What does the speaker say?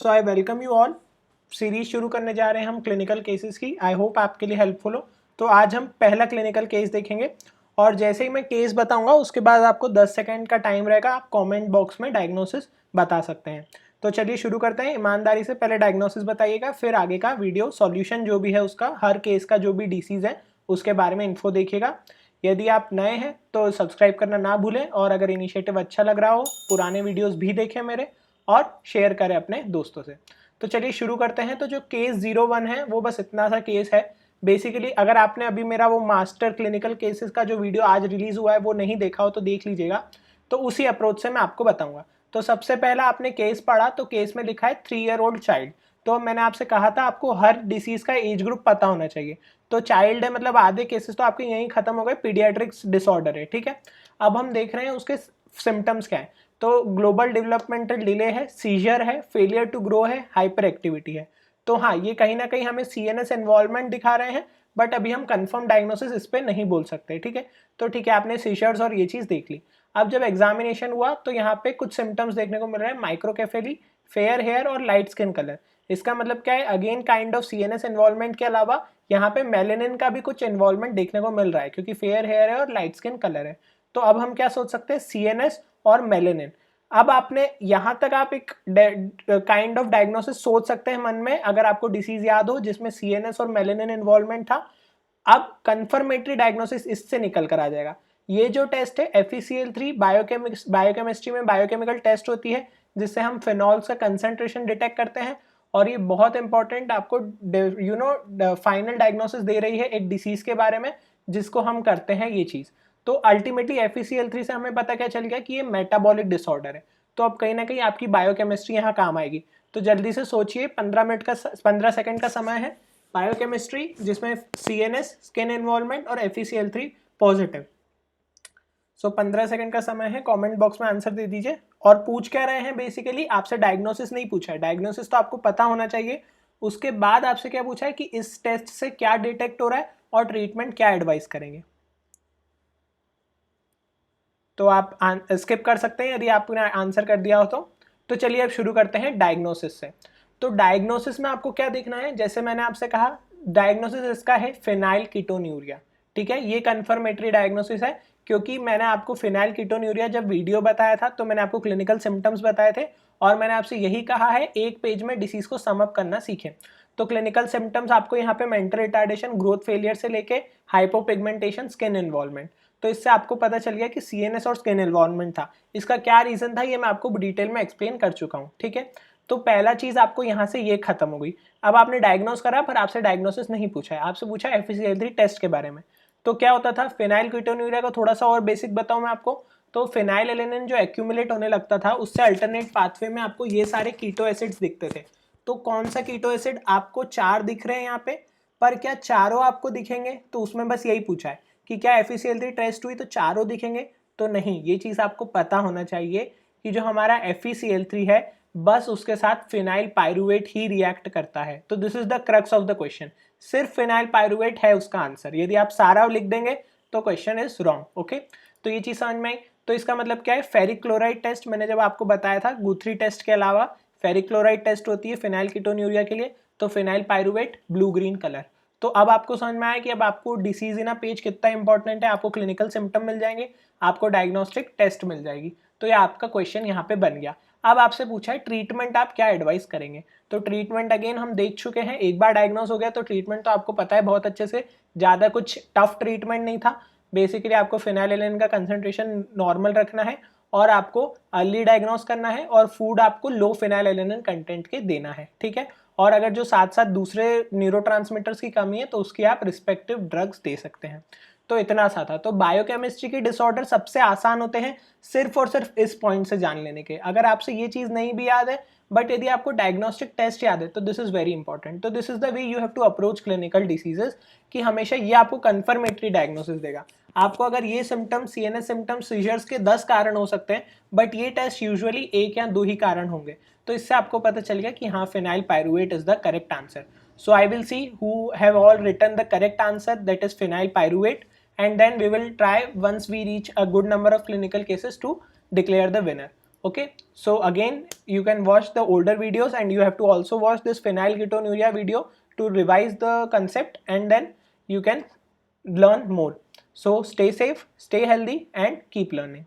So I welcome you all. Series शुरू करने जा रहे हैं हम क्लिनिकल केसेस की। आई होप आपके लिए हेल्पफुल हो। तो आज हम पहला क्लिनिकल केस देखेंगे और जैसे ही मैं केस बताऊंगा उसके बाद आपको 10 सेकंड का टाइम रहेगा। आप कमेंट बॉक्स में डायग्नोसिस बता सकते हैं। तो चलिए शुरू करते हैं। ईमानदारी से पहले डायग्नोसिस बताइएगा, फिर आगे का वीडियो सॉल्यूशन जो भी है उसका, हर केस का जो भी डिसीज़ है उसके बारे में इन्फो देखिएगा। यदि आप नए हैं तो सब्सक्राइब करना ना भूलें और अगर इनिशिएटिव अच्छा लग रहा हो पुराने वीडियोस भी देखें मेरे और शेयर करें अपने दोस्तों से। तो चलिए शुरू करते हैं। तो जो केस 01 है वो बस इतना सा केस है। बेसिकली अगर आपने अभी मेरा वो मास्टर क्लिनिकल केसेस का जो वीडियो आज रिलीज हुआ है वो नहीं देखा हो तो देख लीजिएगा। तो उसी अप्रोच से मैं आपको बताऊंगा। तो सबसे पहला आपने केस पढ़ा तो केस में लिखा है 3 ईयर ओल्ड चाइल्ड। तो मैंने आपसे कहा था आपको हर डिसीज का एज ग्रुप पता होना चाहिए। तो चाइल्ड है मतलब आधे केसेस तो आपके यहीं खत्म हो गए, पीडियाट्रिक्स डिसऑर्डर है, ठीक है। अब हम देख रहे हैं उसके सिम्टम्स क्या है। तो ग्लोबल डेवलपमेंटल डिले है, सीजर है, फेलियर टू ग्रो है, हाइपर एक्टिविटी है। तो हाँ, ये कहीं ना कहीं हमें सीएनएस इन्वॉल्वमेंट दिखा रहे हैं, बट अभी हम कंफर्म डायग्नोसिस इस पे नहीं बोल सकते, ठीक है। तो ठीक है, आपने सीजर्स और ये चीज देख ली। अब जब एग्जामिनेशन हुआ तो यहाँ पे कुछ सिम्टम्स देखने को मिल रहे हैं, माइक्रोकेफेली, फेयर हेयर और लाइट स्किन कलर। इसका मतलब क्या है, again kind of CNS involvement के अलावा यहाँ पे मेलेनिन का भी कुछ इन्वॉल्वमेंट देखने को मिल रहा है, क्योंकि फेयर हेयर है और लाइट स्किन कलर है। तो अब हम क्या सोच सकते हैं, सीएनएस और मेलेनिन। अब आपने यहां तक आप एक काइंड ऑफ डायग्नोसिस सोच सकते हैं मन में, अगर आपको डिसीज याद हो जिसमें सीएनएस और मेलेनिन इन्वॉल्वमेंट था। अब कंफर्मेटरी डायग्नोसिस इससे निकल कर आ जाएगा। ये जो टेस्ट है FeCl3 बायोकेमिस्ट्री में बायोकेमिकल टेस्ट होती है, जिससे हम फिनॉल्स का कंसेंट्रेशन डिटेक्ट करते हैं। और ये बहुत इंपॉर्टेंट आपको फाइनल डायग्नोसिस दे रही है एक डिसीज के बारे में जिसको हम करते हैं ये चीज। तो अल्टीमेटली FeCl3 से हमें पता क्या चल गया कि ये मेटाबॉलिक डिसऑर्डर है। तो अब कहीं ना कहीं आपकी बायोकेमिस्ट्री यहाँ काम आएगी। तो जल्दी से सोचिए, 15 सेकंड का समय है। बायोकेमिस्ट्री जिसमें CNS स्किन इन्वॉल्वमेंट और FeCl3 पॉजिटिव। सो 15 सेकंड का समय है, कमेंट बॉक्स में आंसर दे दीजिए। और पूछ क्या रहे हैं, बेसिकली आपसे डायग्नोसिस नहीं पूछा है, डायग्नोसिस तो आपको पता होना चाहिए। उसके बाद आपसे क्या पूछा है कि इस टेस्ट से क्या डिटेक्ट हो रहा है और ट्रीटमेंट क्या एडवाइस करेंगे। तो आप स्किप कर सकते हैं यदि आपने आंसर कर दिया हो तो चलिए अब शुरू करते हैं डायग्नोसिस से। तो डायग्नोसिस में आपको क्या देखना है, जैसे मैंने आपसे कहा डायग्नोसिस इसका है फिनाइल कीटोन्यूरिया, ठीक है। ये कंफर्मेटरी डायग्नोसिस है, क्योंकि मैंने आपको फिनाइल कीटोन्यूरिया जब वीडियो बताया था तो मैंने आपको क्लिनिकल सिम्टम्स बताए थे और मैंने आपसे यही कहा है एक पेज में डिसीज को सम अप करना सीखें। तो क्लिनिकल सिम्टम्स आपको यहाँ पे मेंटल रिटार्डेशन, ग्रोथ फेलियर से लेके हाइपोपिगमेंटेशन, स्किन इन्वॉल्वमेंट। तो इससे आपको पता चल गया कि सीएनएस और स्किन इन्वॉल्वमेंट था। इसका क्या रीजन था ये मैं आपको डिटेल में एक्सप्लेन कर चुका हूँ, ठीक है। तो पहला चीज आपको यहाँ से ये खत्म हो गई। अब आपने डायग्नोस करा पर आपसे डायग्नोसिस नहीं पूछा है, आपसे पूछा FeCl3 टेस्ट के बारे में। तो क्या होता था, फिनाइल कीटोन्यूरिया का थोड़ा सा और बेसिक बताऊं मैं आपको। तो फिनाइल एलेनिन जो एक्यूमुलेट होने लगता था उससे अल्टरनेट पाथवे में आपको ये सारे कीटो एसिड्स दिखते थे। तो कौन सा कीटो एसिड, आपको 4 दिख रहे हैं यहाँ पे, पर क्या चारों आपको दिखेंगे, तो उसमें बस यही पूछा है कि क्या FeCl3 टेस्ट हुई तो चारों दिखेंगे। तो नहीं, ये चीज आपको पता होना चाहिए कि जो हमारा FeCl3 है बस उसके साथ फिनाइल पायरुवेट ही रिएक्ट करता है। तो this is the crux of the question, सिर्फ फिनाइल पायरुवेट है उसका आंसर। यदि आप सारा लिख देंगे तो क्वेश्चन इज रॉन्ग, ओके। तो ये चीज समझ में आई। तो इसका मतलब क्या है, फेरिक क्लोराइड टेस्ट मैंने जब आपको बताया था, गुथरी टेस्ट के अलावा फेरिक क्लोराइड टेस्ट होती है फिनाइल कीटोन्यूरिया के लिए। तो phenyl pyruvate blue green colour. तो अब आपको समझ में आया कि अब आपको डिसीज इन अ पेज कितना इंपॉर्टेंट है। आपको क्लिनिकल सिम्टम मिल जाएंगे, आपको डायग्नोस्टिक टेस्ट मिल जाएगी। तो ये आपका क्वेश्चन यहाँ पे बन गया। अब आपसे पूछा है ट्रीटमेंट आप क्या एडवाइस करेंगे। तो ट्रीटमेंट अगेन हम देख चुके हैं, एक बार डायग्नोस हो गया तो ट्रीटमेंट तो आपको पता है बहुत अच्छे से। ज़्यादा कुछ टफ ट्रीटमेंट नहीं था। बेसिकली आपको फिनाइलेनिन का कंसंट्रेशन नॉर्मल रखना है और आपको अर्ली डायग्नोस करना है और फूड आपको लो फिनाइलेनिन कंटेंट के देना है, ठीक है। और अगर जो साथ साथ दूसरे न्यूरोट्रांसमीटर्स की कमी है तो उसकी आप रिस्पेक्टिव ड्रग्स दे सकते हैं। तो इतना सा था। तो बायोकेमिस्ट्री के डिसऑर्डर सबसे आसान होते हैं सिर्फ और सिर्फ इस पॉइंट से जान लेने के। अगर आपसे ये चीज नहीं भी याद है बट यदि आपको डायग्नोस्टिक टेस्ट याद है तो दिस इज वेरी इंपॉर्टेंट। तो this is the way you have to approach clinical diseases, कि हमेशा ये आपको कंफर्मेटरी डायग्नोसिस देगा। आपको अगर ये सिम्टम्स, CNS सिम्टम्स, सीजर्स के 10 कारण हो सकते हैं बट ये टेस्ट यूजुअली 1 या 2 ही कारण होंगे। तो इससे आपको पता चल गया कि हाँ, phenyl pyruvate is the correct answer. So I will see who have all written the correct answer, that is phenyl pyruvate, and then we will try once we reach a good number of clinical cases to declare the winner. Okay, so again you can watch the older videos and you have to also watch this phenylketonuria video to revise the concept, and then you can learn more. So stay safe, stay healthy, and keep learning.